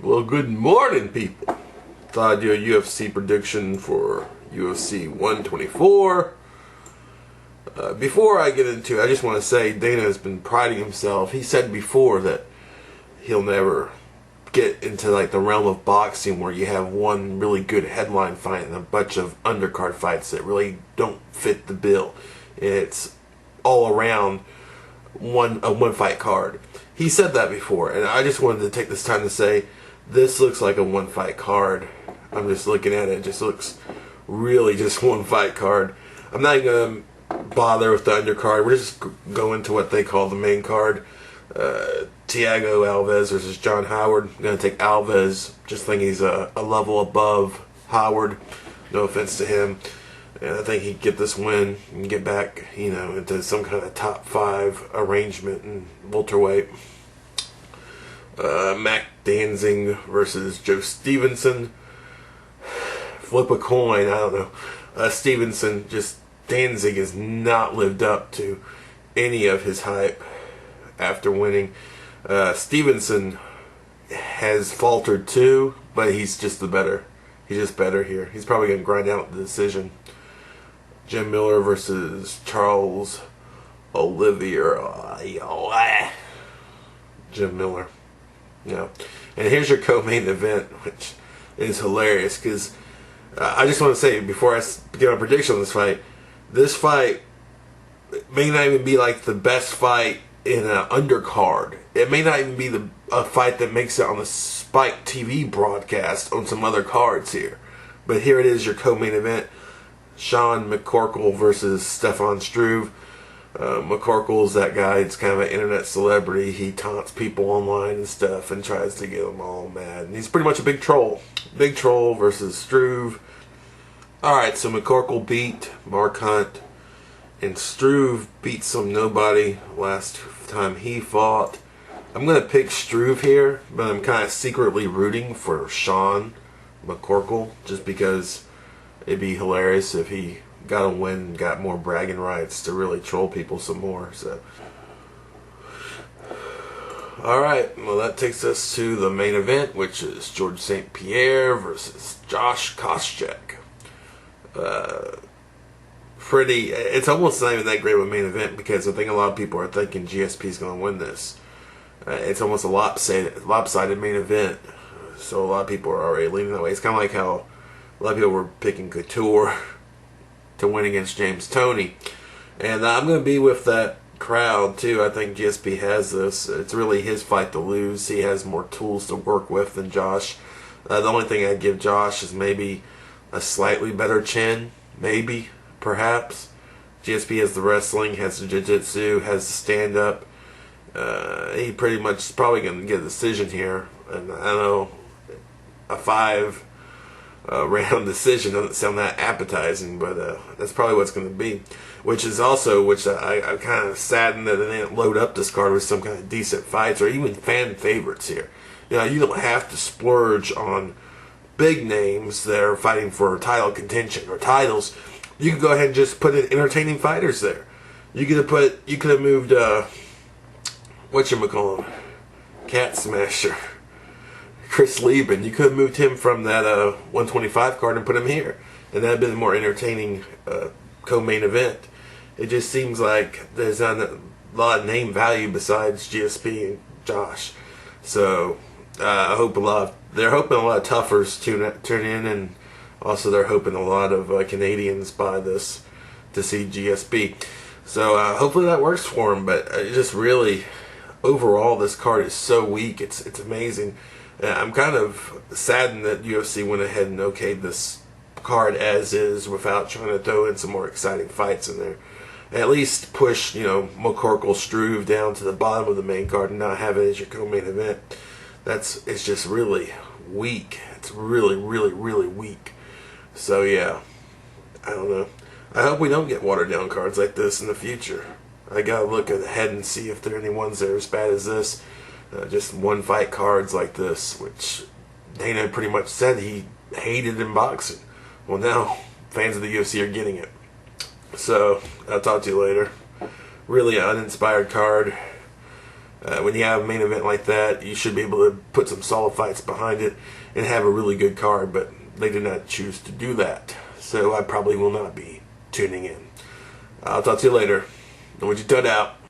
Well, good morning, people. Thought I'd do a UFC prediction for UFC 124. Before I get into it, I just want to say Dana has been priding himself. He said before that he'll never get into like the realm of boxing where you have one really good headline fight and a bunch of undercard fights that really don't fit the bill. It's all around a one fight card. He said that before, and I just wanted to take this time to say this looks like a one fight card. I'm just looking at it. It just looks really just one fight card. I'm not going to bother with the undercard. We're just going to what they call the main card. Thiago Alves versus John Howard. I'm going to take Alves. Just think he's a level above Howard. No offense to him. And I think he'd get this win and get back, into some kind of top 5 arrangement in welterweight. Mac Danzig versus Joe Stevenson. Flip a coin, I don't know. Stevenson, Danzig has not lived up to any of his hype after winning. Stevenson has faltered too, but he's just better here. He's probably going to grind out the decision. Jim Miller versus Charles Olivier. Jim Miller. Yeah. And here's your co-main event, which is hilarious because I just want to say before I get on prediction on this fight may not even be like the best fight in an undercard. It may not even be a fight that makes it on the Spike TV broadcast on some other cards here. But here it is, your co-main event. Sean McCorkle versus Stefan Struve. McCorkle's that guy. It's kind of an internet celebrity. He taunts people online and stuff and tries to get them all mad. And he's pretty much a big troll. Big troll versus Struve. Alright, so McCorkle beat Mark Hunt. And Struve beat some nobody last time he fought. I'm going to pick Struve here, but I'm kind of secretly rooting for Sean McCorkle just because it'd be hilarious if he got a win and got more bragging rights to really troll people some more. So, alright, well that takes us to the main event, which is George St-Pierre versus Josh Koscheck. It's almost not even that great of a main event because I think a lot of people are thinking GSP is going to win this. It's almost a lopsided main event, so a lot of people are already leaning that way. It's kind of like how a lot of people were picking Couture to win against James Toney. And I'm going to be with that crowd too. I think GSP has this. It's really his fight to lose. He has more tools to work with than Josh. The only thing I'd give Josh is maybe a slightly better chin. Maybe. Perhaps. GSP has the wrestling, has the jiu-jitsu, has the stand-up. He pretty much is probably going to get a decision here. And I don't know, a 5 round decision doesn't sound that appetizing, but that's probably what it's going to be. Which I'm kind of saddened that they didn't load up this card with some kind of decent fights or even fan favorites here. You don't have to splurge on big names that are fighting for title contention or titles. You could go ahead and just put in entertaining fighters there. You could have moved whatchamacallit, Cat Smasher, Chris Lieben. You could have moved him from that 125 card and put him here, and that'd been a more entertaining co-main event. It just seems like there's not a lot of name value besides GSP and Josh. So they're hoping a lot of toughers turn in, and also they're hoping a lot of Canadians buy this to see GSP. So hopefully that works for them. But just really, overall, this card is so weak. It's amazing. I'm kind of saddened that UFC went ahead and okayed this card as is without trying to throw in some more exciting fights in there. At least push, McCorkle Struve down to the bottom of the main card and not have it as your co-main event. It's just really weak. It's really, really, really weak. So yeah, I don't know. I hope we don't get watered down cards like this in the future. I gotta look ahead and see if there are any ones that are as bad as this. Just one fight cards like this, which Dana pretty much said he hated in boxing. Well, now fans of the UFC are getting it. So I'll talk to you later. Really an uninspired card. When you have a main event like that, you should be able to put some solid fights behind it and have a really good card, but they did not choose to do that. So I probably will not be tuning in. I'll talk to you later. I want you to tune out.